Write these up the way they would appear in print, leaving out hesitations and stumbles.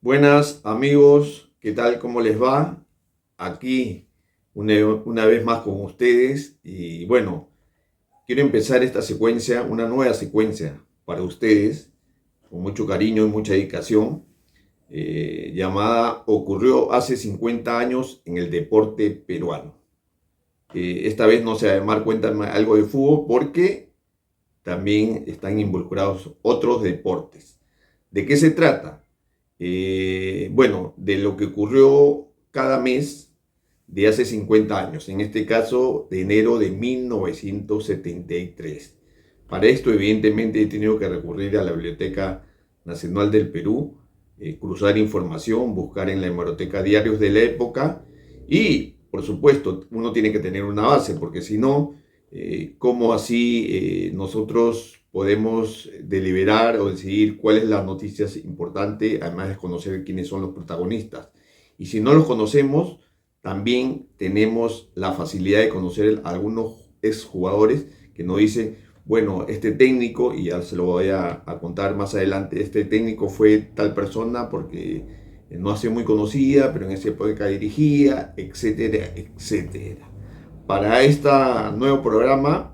Buenas amigos, ¿qué tal? ¿Cómo les va? Aquí una vez más con ustedes y bueno, quiero empezar esta secuencia, una nueva secuencia para ustedes, con mucho cariño y mucha dedicación, llamada Ocurrió hace 50 años en el deporte peruano. Esta vez no se va a llamar Cuéntame algo de fútbol porque también están involucrados otros deportes. ¿De qué se trata? Bueno, de lo que ocurrió cada mes de hace 50 años, en este caso de enero de 1973. Para esto, evidentemente, he tenido que recurrir a la Biblioteca Nacional del Perú, cruzar información, buscar en la hemeroteca diarios de la época y, por supuesto, uno tiene que tener una base, porque si no, ¿cómo así nosotros podemos deliberar o decidir cuál es la noticia importante, además de conocer quiénes son los protagonistas? Y si no los conocemos, también tenemos la facilidad de conocer a algunos exjugadores que nos dicen, bueno, este técnico, y ya se lo voy a contar más adelante, este técnico fue tal persona porque no ha sido muy conocida, pero en esa época dirigía, etcétera, etcétera. Para este nuevo programa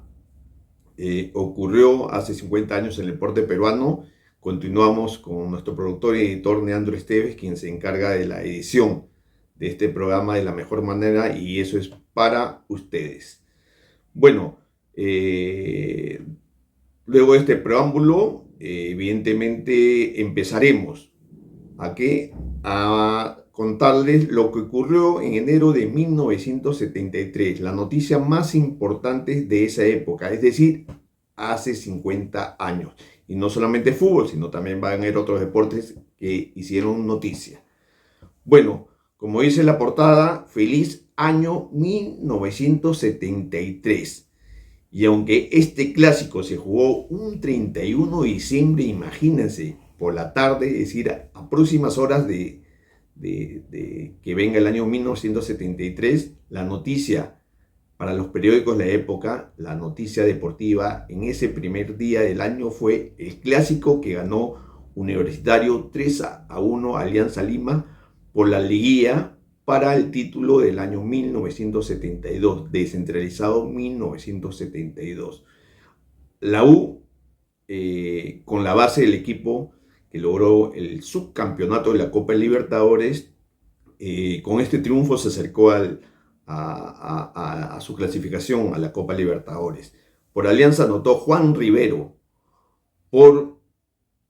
ocurrió hace 50 años en el deporte peruano. Continuamos con nuestro productor y editor Leandro Esteves, quien se encarga de la edición de este programa de la mejor manera y eso es para ustedes. Bueno, luego de este preámbulo, evidentemente empezaremos ¿a qué? A contarles lo que ocurrió en enero de 1973, la noticia más importante de esa época, es decir, hace 50 años. Y no solamente fútbol, sino también van a haber otros deportes que hicieron noticia. Bueno, como dice la portada, feliz año 1973. Y aunque este clásico se jugó un 31 de diciembre, imagínense, por la tarde, es decir, a próximas horas de que venga el año 1973, la noticia para los periódicos de la época, la noticia deportiva en ese primer día del año fue el clásico que ganó Universitario 3-1 Alianza Lima por la liguilla para el título del año 1972, descentralizado 1972. La U, con la base del equipo que logró el subcampeonato de la Copa Libertadores, con este triunfo se acercó a su clasificación a la Copa Libertadores. Por Alianza anotó Juan Rivero, por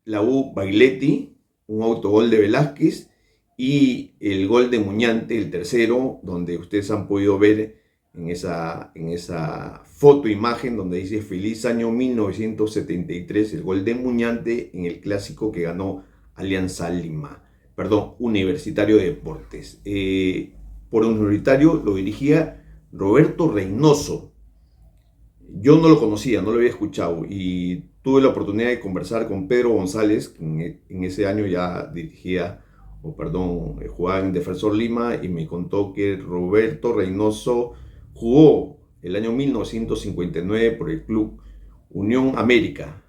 la U Bailetti, un autogol de Velázquez y el gol de Muñante, el tercero, donde ustedes han podido ver en esa foto imagen donde dice feliz año 1973, el gol de Muñante en el clásico que ganó Alianza Lima, perdón, Universitario de Deportes. Por Universitario lo dirigía Roberto Reynoso. Yo no lo conocía, no lo había escuchado y tuve la oportunidad de conversar con Pedro González, que en ese año ya dirigía, jugaba en Defensor Lima y me contó que Roberto Reynoso jugó el año 1959 por el club Unión América.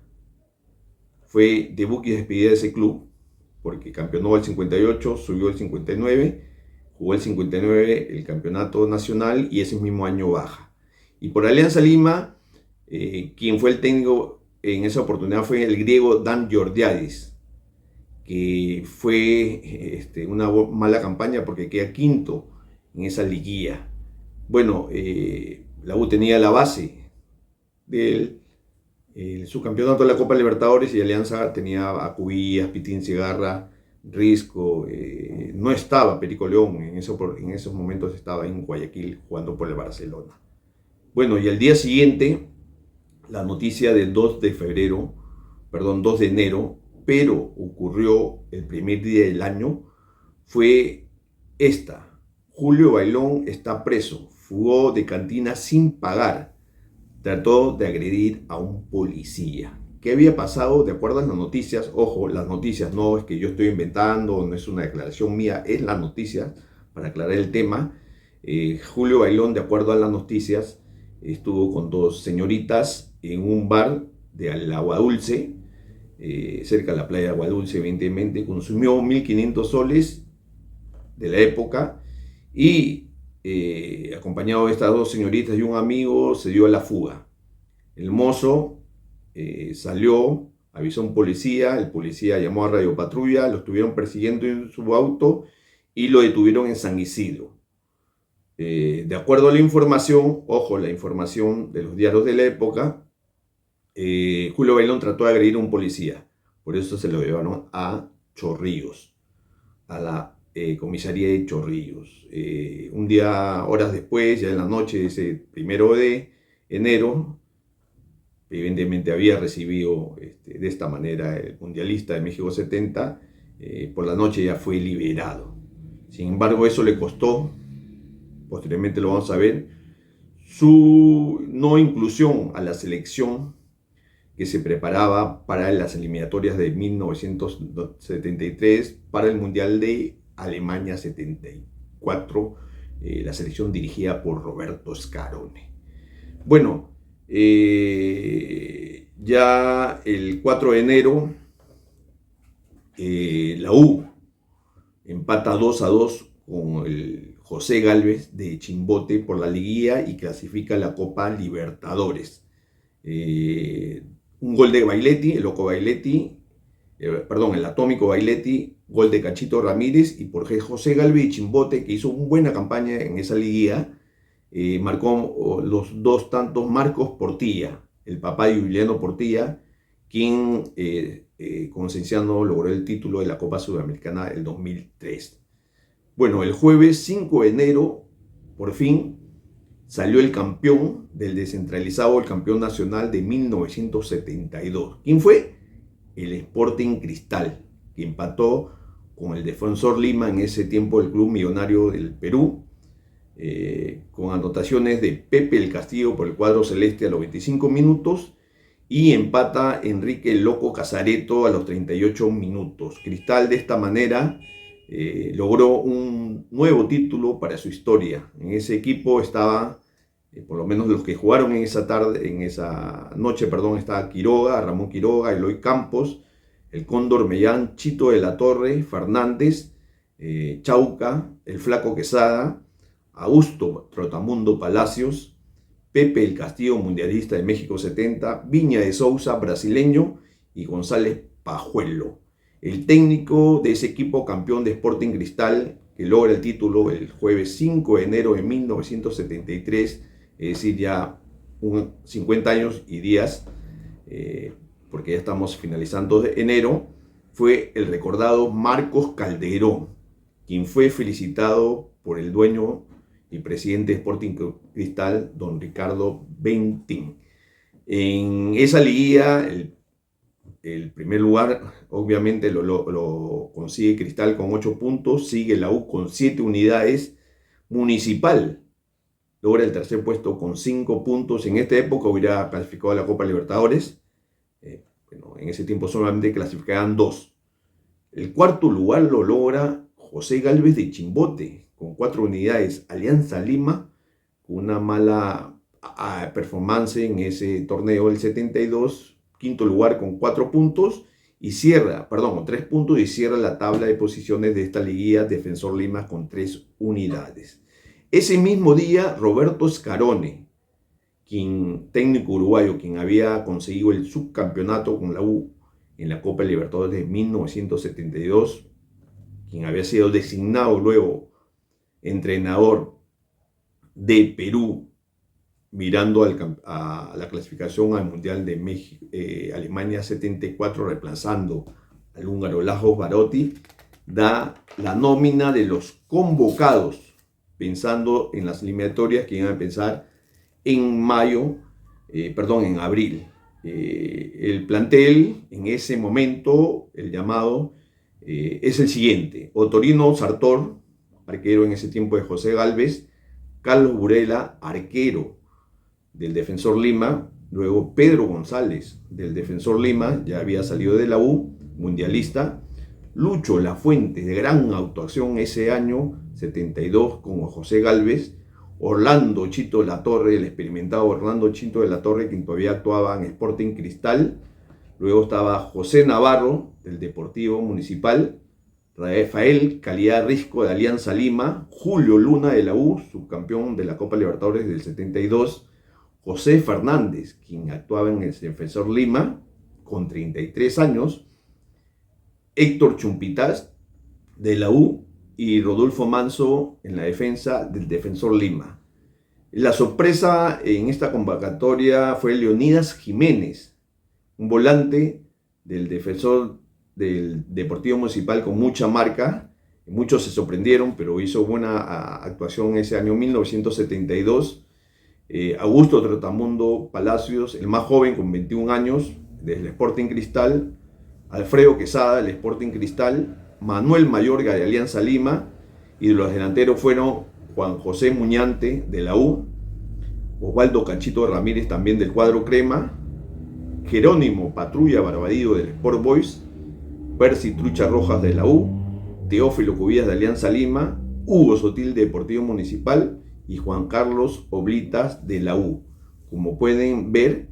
Fue debut y despedida de ese club porque campeonó el 58, subió el 59, jugó el 59 el campeonato nacional y ese mismo año baja. Y por Alianza Lima, quien fue el técnico en esa oportunidad fue el griego Dan Georgiadis, que fue una mala campaña porque queda quinto en esa liguilla. Bueno, la U tenía la base del subcampeonato de la Copa Libertadores y Alianza tenía a Cubillas, Pitín Cigarra, Risco, no estaba Perico León, en esos momentos estaba en Guayaquil jugando por el Barcelona. Bueno, y al día siguiente, la noticia del 2 de enero, pero ocurrió el primer día del año, fue esta. Julio Bailón está preso, fugó de cantina sin pagar, trató de agredir a un policía. ¿Qué había pasado? De acuerdo a las noticias, ojo, las noticias no es que yo estoy inventando, no es una declaración mía, es la noticia, para aclarar el tema. Julio Bailón, de acuerdo a las noticias, estuvo con dos señoritas en un bar de Agua Dulce, cerca de la playa de Aguadulce, evidentemente, consumió 1.500 soles de la época y acompañado de estas dos señoritas y un amigo se dio a la fuga. El mozo salió, avisó a un policía, el policía llamó a Radio Patrulla, lo estuvieron persiguiendo en su auto y lo detuvieron en San Isidro. De acuerdo a la información, ojo, la información de los diarios de la época, Julio Bailón trató de agredir a un policía, por eso se lo llevaron a Chorrillos, a la comisaría de Chorrillos. Un día, horas después, ya en la noche de ese 1 de enero, evidentemente había recibido de esta manera el mundialista de México 70, por la noche ya fue liberado. Sin embargo, eso le costó, posteriormente lo vamos a ver, su no inclusión a la selección que se preparaba para las eliminatorias de 1973 para el Mundial de Alemania 74, la selección dirigida por Roberto Scarone. Bueno, ya el 4 de enero, la U empata 2-2 con el José Gálvez de Chimbote por la liguilla y clasifica a la Copa Libertadores. Un gol de Bailetti, el loco Bailetti, el atómico Bailetti, gol de Cachito Ramírez y por José Gálvez y Chimbote, que hizo una buena campaña en esa liguilla, marcó los dos tantos Marcos Portilla, el papá de Juliano Portilla, quien con Cienciano logró el título de la Copa Sudamericana del 2003. Bueno, el jueves 5 de enero, por fin, salió el campeón del descentralizado, el campeón nacional de 1972. ¿Quién fue? El Sporting Cristal, que empató con el Defensor Lima, en ese tiempo el club millonario del Perú, con anotaciones de Pepe el Castillo por el cuadro celeste a los 25 minutos y empata Enrique el Loco Casareto a los 38 minutos. Cristal de esta manera logró un nuevo título para su historia. En ese equipo estaba, por lo menos los que jugaron en esa noche, estaba Quiroga, Ramón Quiroga, Eloy Campos, el Cóndor Mellán, Chito de la Torre, Fernández, Chauca, el Flaco Quesada, Augusto Trotamundo Palacios, Pepe el Castillo, mundialista de México 70, Viña de Sousa, brasileño, y González Pajuelo. El técnico de ese equipo, campeón de Sporting Cristal, que logra el título el jueves 5 de enero de 1973, es decir, ya 50 años y días, porque ya estamos finalizando enero, fue el recordado Marcos Calderón, quien fue felicitado por el dueño y presidente de Sporting Cristal, don Ricardo Bentín. En esa liguilla, el primer lugar obviamente lo consigue Cristal con 8 puntos, sigue la U con 7 unidades, Municipal logra el tercer puesto con 5 puntos, en esta época hubiera clasificado a la Copa Libertadores, en ese tiempo solamente clasificaban 2. El cuarto lugar lo logra José Gálvez de Chimbote con 4 unidades, Alianza Lima con una mala performance en ese torneo del 72, quinto lugar con 4 puntos y con 3 puntos y cierra la tabla de posiciones de esta liguilla Defensor Lima con 3 unidades. Ese mismo día, Roberto Scarone, técnico uruguayo, quien había conseguido el subcampeonato con la U en la Copa Libertadores de 1972, quien había sido designado luego entrenador de Perú, mirando a la clasificación al Mundial de México, Alemania 74, reemplazando al húngaro Lajos Barotti, da la nómina de los convocados, pensando en las eliminatorias que iban a empezar en abril. El plantel en ese momento, el llamado, es el siguiente: Otorino Sartor, arquero en ese tiempo de José Gálvez; Carlos Burela, arquero del Defensor Lima; luego Pedro González del Defensor Lima, ya había salido de la U, mundialista; Lucho Lafuente, de gran actuación ese año 72 con José Gálvez; Orlando Chito de la Torre, el experimentado Orlando Chito de la Torre, quien todavía actuaba en Sporting Cristal; Luego estaba José Navarro, del Deportivo Municipal, Rafael Calidad Risco, de Alianza Lima, Julio Luna, de la U, subcampeón de la Copa Libertadores del 72, José Fernández, quien actuaba en el Defensor Lima, con 33 años, Héctor Chumpitaz, de la U, y Rodolfo Manso en la defensa del Defensor Lima. La sorpresa en esta convocatoria fue Leonidas Jiménez, un volante del Defensor del Deportivo Municipal con mucha marca. Muchos se sorprendieron, pero hizo buena actuación ese año 1972. Augusto Trotamundo Palacios, el más joven con 21 años, del Sporting Cristal. Alfredo Quesada, del Sporting Cristal. Manuel Mayorga, de Alianza Lima. Y de los delanteros fueron Juan José Muñante, de la U. Osvaldo Cachito Ramírez, también del cuadro crema. Jerónimo Patrulla Barbadillo, del Sport Boys. Percy Trucha Rojas, de la U. Teófilo Cubillas, de Alianza Lima. Hugo Sotil, de Deportivo Municipal. Y Juan Carlos Oblitas, de la U. Como pueden ver,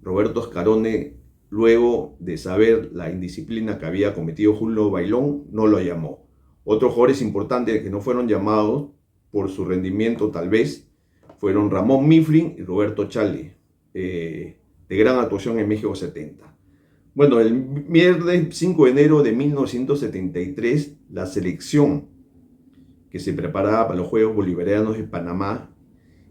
Roberto Scarone, luego de saber la indisciplina que había cometido Julio Bailón, no lo llamó. Otros jugadores importantes que no fueron llamados por su rendimiento tal vez fueron Ramón Mifflin y Roberto Chale, de gran actuación en México 70. Bueno, el viernes 5 de enero de 1973, la selección que se preparaba para los Juegos Bolivarianos de Panamá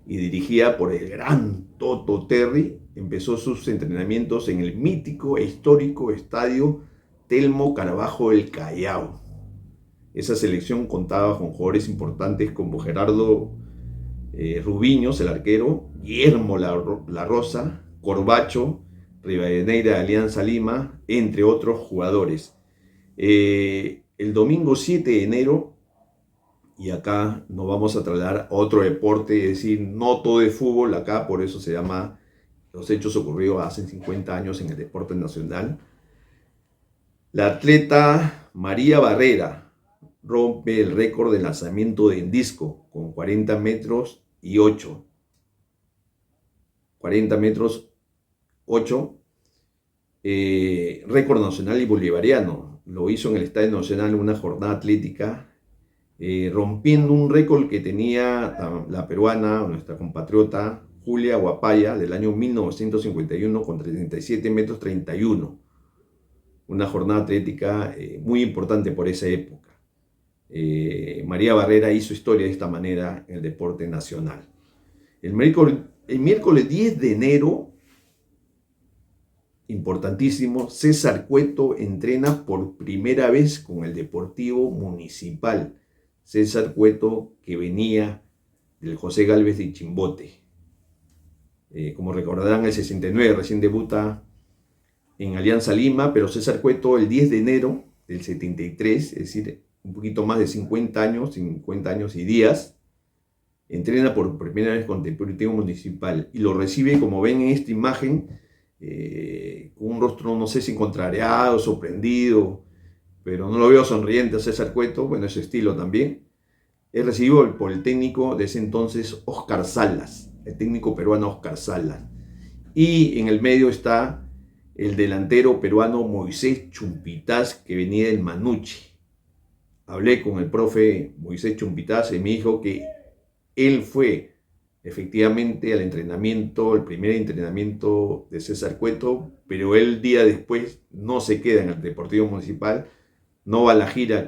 y dirigida por el gran Toto Terry, empezó sus entrenamientos en el mítico e histórico estadio Telmo Carabajo del Callao. Esa selección contaba con jugadores importantes como Gerardo Rubiños, el arquero, Guillermo La Rosa, Corbacho, Rivadeneira de Alianza Lima, entre otros jugadores. El domingo 7 de enero, y acá nos vamos a trasladar a otro deporte, es decir, no todo es fútbol acá, por eso se llama los hechos ocurridos hace 50 años en el deporte nacional. La atleta María Barrera rompe el récord de lanzamiento de disco con 40 metros y 8. 40 metros 8. Récord nacional y bolivariano. Lo hizo en el Estadio Nacional en una jornada atlética, rompiendo un récord que tenía la peruana, nuestra compatriota Julia Guapaya, del año 1951 con 37 metros 31. Una jornada atlética muy importante por esa época. María Barrera hizo historia de esta manera en el deporte nacional. El miércoles 10 de enero, importantísimo, César Cueto entrena por primera vez con el Deportivo Municipal. César Cueto, que venía del José Gálvez de Chimbote. Como recordarán, el 69 recién debuta en Alianza Lima, pero César Cueto el 10 de enero del 73, es decir, un poquito más de 50 años y días, entrena por primera vez con el Deportivo Municipal y lo recibe, como ven en esta imagen, con un rostro, no sé si contrariado, sorprendido, pero no lo veo sonriente a César Cueto, bueno, es su estilo también. Es recibido por el técnico de ese entonces, Óscar Salas, el técnico peruano Óscar Salas. Y en el medio está el delantero peruano Moisés Chumpitaz, que venía del Manucci. Hablé con el profe Moisés Chumpitaz y me dijo que él fue efectivamente al entrenamiento, el primer entrenamiento de César Cueto, pero él día después no se queda en el Deportivo Municipal, no va a la gira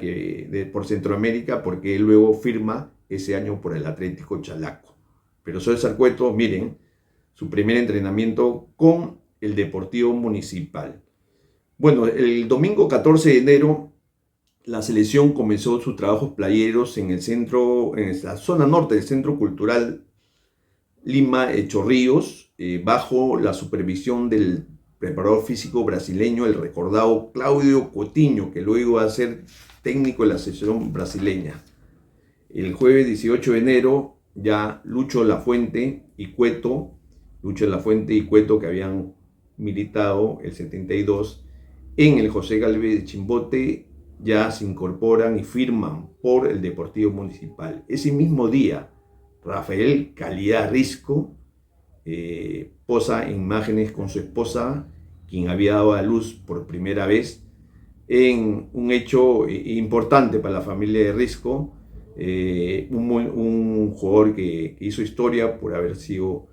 por Centroamérica, porque él luego firma ese año por el Atlético Chalaco. Pero César Cueto, miren, su primer entrenamiento con el Deportivo Municipal. Bueno, el domingo 14 de enero, la selección comenzó sus trabajos playeros en el centro, en la zona norte del Centro Cultural Lima Chorrillos, bajo la supervisión del preparador físico brasileño, el recordado Claudio Coutinho, que luego iba a ser técnico de la selección brasileña. El jueves 18 de enero, ya Lucho Lafuente y Cueto, que habían militado el 72 en el José Gálvez de Chimbote, ya se incorporan y firman por el Deportivo Municipal. Ese mismo día, Rafael Calidad Risco posa en imágenes con su esposa quien había dado a luz por primera vez, en un hecho importante para la familia de Risco, un jugador que hizo historia por haber sido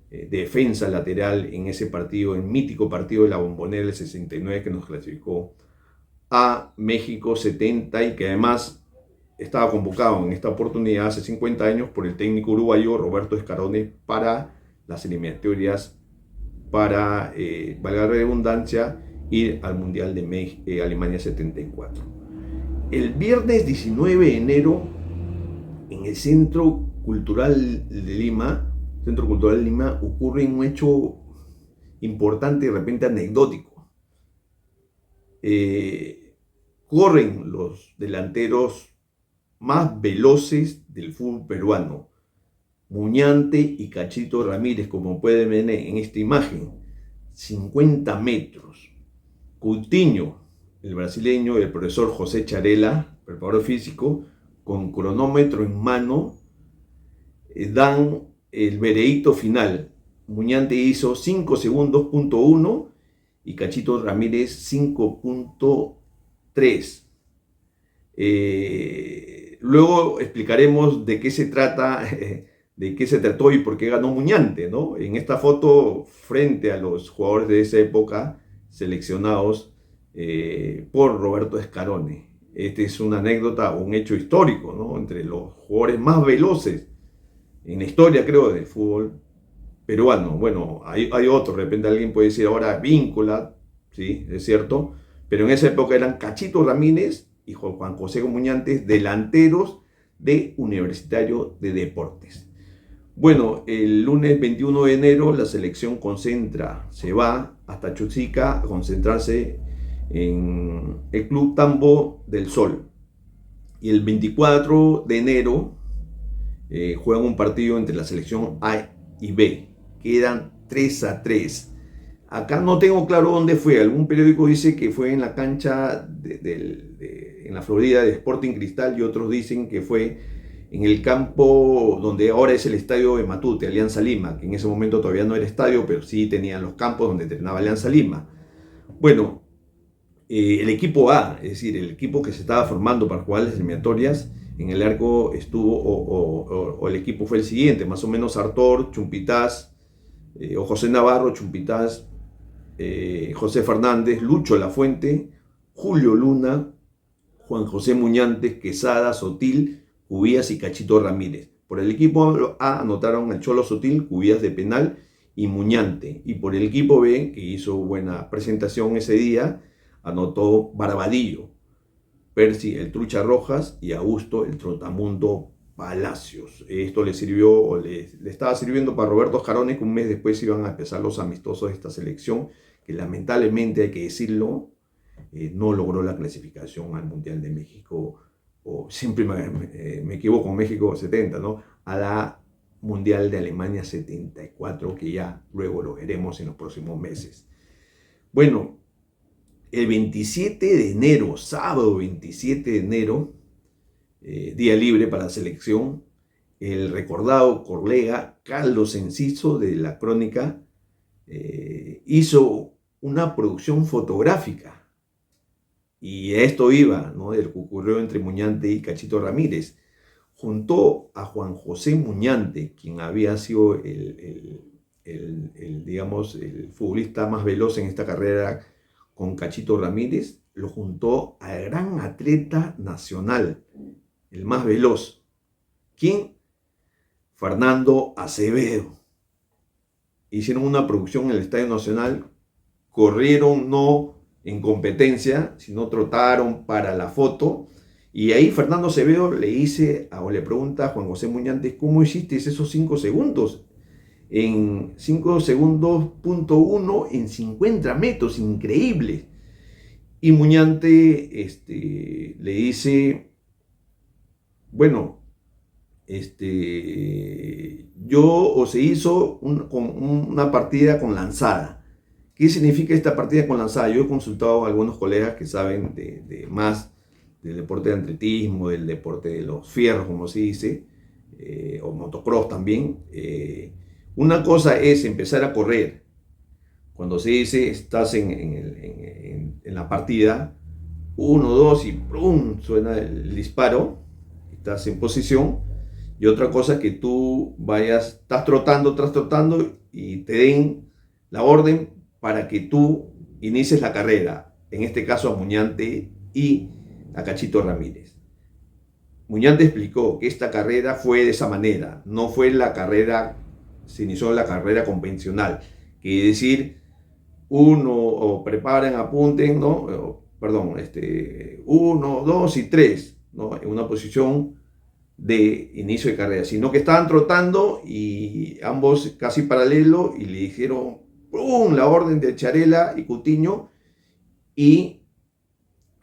defensa lateral en ese partido, el mítico partido de la Bombonera del 69 que nos clasificó a México 70 y que además estaba convocado en esta oportunidad hace 50 años por el técnico uruguayo Roberto Escarone para las eliminatorias para, valga la redundancia, ir al Mundial de Alemania 74. El viernes 19 de enero, en el Centro Cultural de Lima, ocurre un hecho importante y de repente anecdótico. Corren los delanteros más veloces del fútbol peruano, Muñante y Cachito Ramírez, como pueden ver en esta imagen, 50 metros. Coutinho, el brasileño, el profesor José Charela, preparador físico, con cronómetro en mano, dan el veredicto final. Muñante hizo 5 segundos, .1 y Cachito Ramírez 5.3. Luego explicaremos de qué se trata, de qué se trató y por qué ganó Muñante, ¿no? En esta foto, frente a los jugadores de esa época, seleccionados por Roberto Escarone. Esta es una anécdota, un hecho histórico, ¿no? Entre los jugadores más veloces en la historia, creo, del fútbol peruano. Bueno, hay otro, de repente alguien puede decir ahora Víncula, sí, es cierto, pero en esa época eran Cachito Ramírez y Juan José Muñante, delanteros de Universitario de Deportes. Bueno, el lunes 21 de enero la selección se va hasta Chosica a concentrarse en el Club Tambo del Sol. Y el 24 de enero juegan un partido entre la selección A y B. Quedan 3-3. Acá no tengo claro dónde fue. Algún periódico dice que fue en la cancha en la Florida de Sporting Cristal y otros dicen que fue en el campo donde ahora es el estadio de Matute, Alianza Lima, que en ese momento todavía no era estadio, pero sí tenían los campos donde entrenaba Alianza Lima. Bueno, el equipo A, es decir, el equipo que se estaba formando para jugar las eliminatorias, en el arco estuvo, o el equipo fue el siguiente, más o menos Artor, Chumpitaz, o José Navarro, Chumpitaz, José Fernández, Lucho Lafuente, Julio Luna, Juan José Muñantes, Quesada, Sotil, Cubías y Cachito Ramírez. Por el equipo A anotaron al Cholo Sotil, Cubías de penal y Muñante. Y por el equipo B, que hizo buena presentación ese día, anotó Barbadillo, Percy el Trucha Rojas y Augusto el Trotamundo Palacios. Esto le sirvió, o le estaba sirviendo para Roberto Escarone, que un mes después iban a empezar los amistosos de esta selección, que lamentablemente, hay que decirlo, no logró la clasificación al Mundial de México, o siempre me equivoco, México 70, ¿no? A la Mundial de Alemania 74, que ya luego lo veremos en los próximos meses. Bueno, el 27 de enero, sábado 27 de enero, día libre para la selección, el recordado colega Carlos Enciso de la Crónica hizo una producción fotográfica. Y a esto iba, ¿no? Del que ocurrió entre Muñante y Cachito Ramírez. Juntó a Juan José Muñante, quien había sido digamos, el futbolista más veloz en esta carrera con Cachito Ramírez, lo juntó al gran atleta nacional, el más veloz. ¿Quién? Fernando Acevedo. Hicieron una producción en el Estadio Nacional, corrieron no en competencia, sino trotaron para la foto, y ahí Fernando Acevedo le pregunta a Juan José Muñante, ¿cómo hiciste esos 5 segundos? En 5 segundos, .1 en 50 metros, increíble. Y Muñante le dice, bueno, se hizo una partida con lanzada. ¿Qué significa esta partida con lanzada? Yo he consultado a algunos colegas que saben más del deporte de atletismo, del deporte de los fierros, como se dice, o motocross también. Una cosa es empezar a correr cuando se dice estás en la partida, 1, 2 y ¡prum! Suena el disparo, estás en posición. Y otra cosa es que tú estás trotando y te den la orden para que tú inicies la carrera. En este caso a Muñante y a Cachito Ramírez. Muñante explicó que esta carrera fue de esa manera, no fue se inició la carrera convencional, que es decir, o preparen, apunten, ¿no? Perdón, 1, 2 y 3, ¿no? En una posición de inicio de carrera, sino que estaban trotando y ambos casi paralelo y le dijeron ¡pum! La orden de Charela y Cutiño y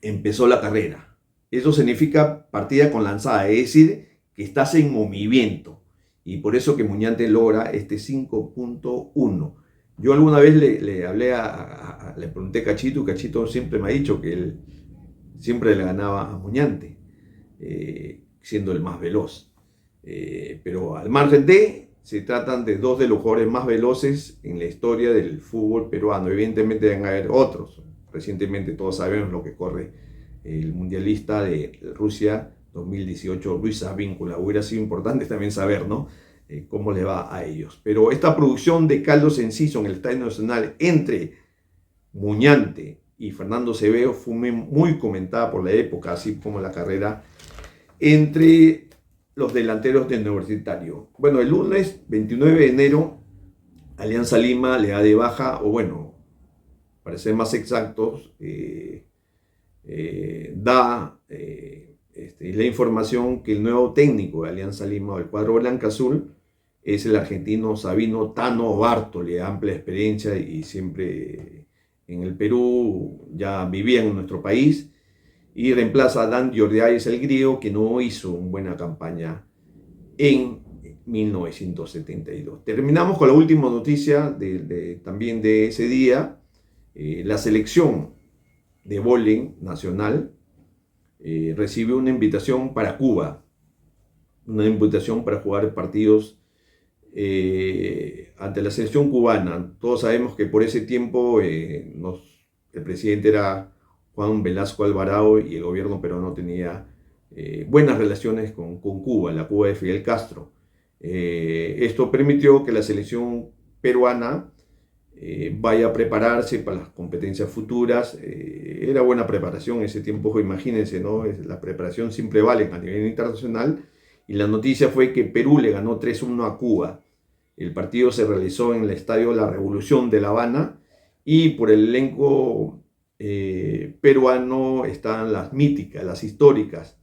empezó la carrera. Eso significa partida con lanzada, es decir, que estás en movimiento y por eso que Muñante logra este 5.1. Yo alguna vez le hablé le pregunté a Cachito y Cachito siempre me ha dicho que él siempre le ganaba a Muñante. Siendo el más veloz. Pero al margen se tratan de dos de los jugadores más veloces en la historia del fútbol peruano. Evidentemente deben haber otros. Recientemente todos sabemos lo que corre el mundialista de Rusia 2018, Luis Advíncula. Hubiera sido importante también saber, ¿no? Cómo le va a ellos. Pero esta producción de Carlos Enciso en el Estadio Nacional entre Muñante y Fernando Acevedo fue muy comentada por la época, así como la carrera entre los delanteros del Universitario. Bueno, el lunes 29 de enero, Alianza Lima le da de baja, o bueno, para ser más exactos, da la información que el nuevo técnico de Alianza Lima, del cuadro blanca-azul, es el argentino Sabino Tano Bartoli, amplia experiencia y siempre en el Perú, ya vivía en nuestro país, y reemplaza a Dan Jordiáez, el griego, que no hizo una buena campaña en 1972. Terminamos con la última noticia también de ese día. La selección de vóley nacional recibió una invitación para Cuba, una invitación para jugar partidos ante la selección cubana. Todos sabemos que por ese tiempo el presidente era Juan Velasco Alvarado y el gobierno peruano tenía buenas relaciones con Cuba, la Cuba de Fidel Castro. Esto permitió que la selección peruana vaya a prepararse para las competencias futuras. Era buena preparación en ese tiempo, imagínense, ¿no? La preparación siempre vale a nivel internacional. Y la noticia fue que Perú le ganó 3-1 a Cuba. El partido se realizó en el Estadio La Revolución de La Habana y por el elenco peruano están las míticas, las históricas,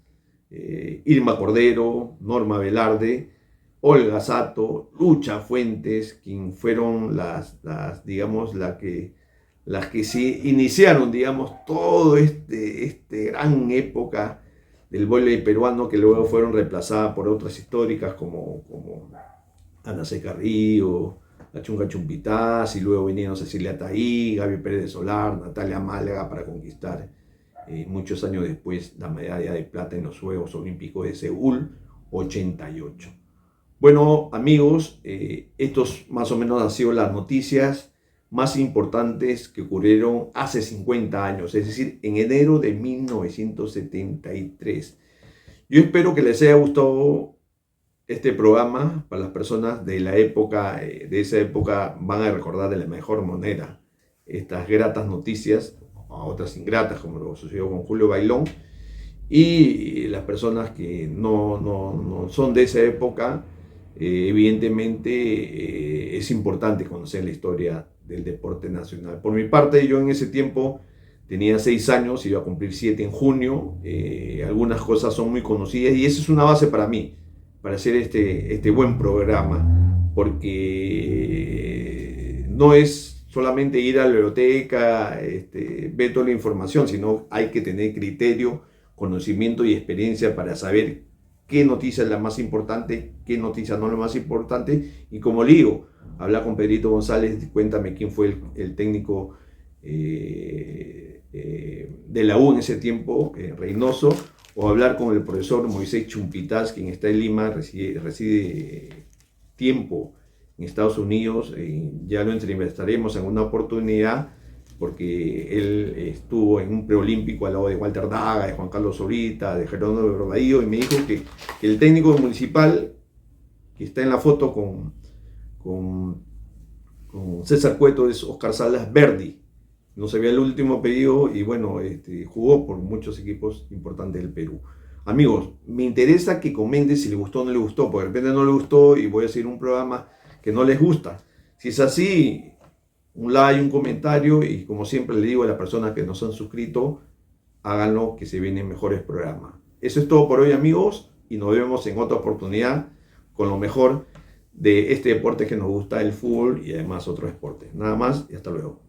Irma Cordero, Norma Velarde, Olga Sato, Lucha Fuentes, quien fueron las que se iniciaron, digamos, todo este gran época del vóley peruano, que luego fueron reemplazadas por otras históricas como Ana Carrillo, la Chunga Chumpitaz, y luego vinieron Cecilia Taí, Gaby Pérez de Solar, Natalia Málaga, para conquistar muchos años después la medalla de plata en los Juegos Olímpicos de Seúl 88. Bueno, amigos, estos más o menos han sido las noticias más importantes que ocurrieron hace 50 años, es decir, en enero de 1973. Yo espero que les haya gustado este programa. Para las personas de la época, de esa época, van a recordar de la mejor manera estas gratas noticias, a otras ingratas, como lo sucedió con Julio Bailón, y las personas que no son de esa época, evidentemente es importante conocer la historia del deporte nacional. Por mi parte, yo en ese tiempo tenía 6 años, iba a cumplir 7 en junio. Algunas cosas son muy conocidas y eso es una base para mí, para hacer este buen programa, porque no es solamente ir a la biblioteca, ver toda la información, sino hay que tener criterio, conocimiento y experiencia para saber qué noticia es la más importante, qué noticia no es la más importante. Y como le digo, habla con Pedrito González, cuéntame quién fue el técnico de la U en ese tiempo, Reynoso, o hablar con el profesor Moisés Chumpitaz, quien está en Lima, reside tiempo en Estados Unidos. Ya lo entrevistaremos en una oportunidad, porque él estuvo en un preolímpico al lado de Walter Daga, de Juan Carlos Zurita, de Jerónimo Barbadillo, y me dijo que el técnico municipal, que está en la foto con César Cueto, es Oscar Salas Verdi. No se veía el último pedido y bueno, jugó por muchos equipos importantes del Perú. Amigos, me interesa que comenten si les gustó o no les gustó, porque de repente no les gustó y voy a hacer un programa que no les gusta. Si es así, un like, un comentario, y como siempre le digo a las personas que no se han suscrito, háganlo, que se vienen mejores programas. Eso es todo por hoy, amigos, y nos vemos en otra oportunidad con lo mejor de este deporte que nos gusta, el fútbol, y además otros deportes. Nada más y hasta luego.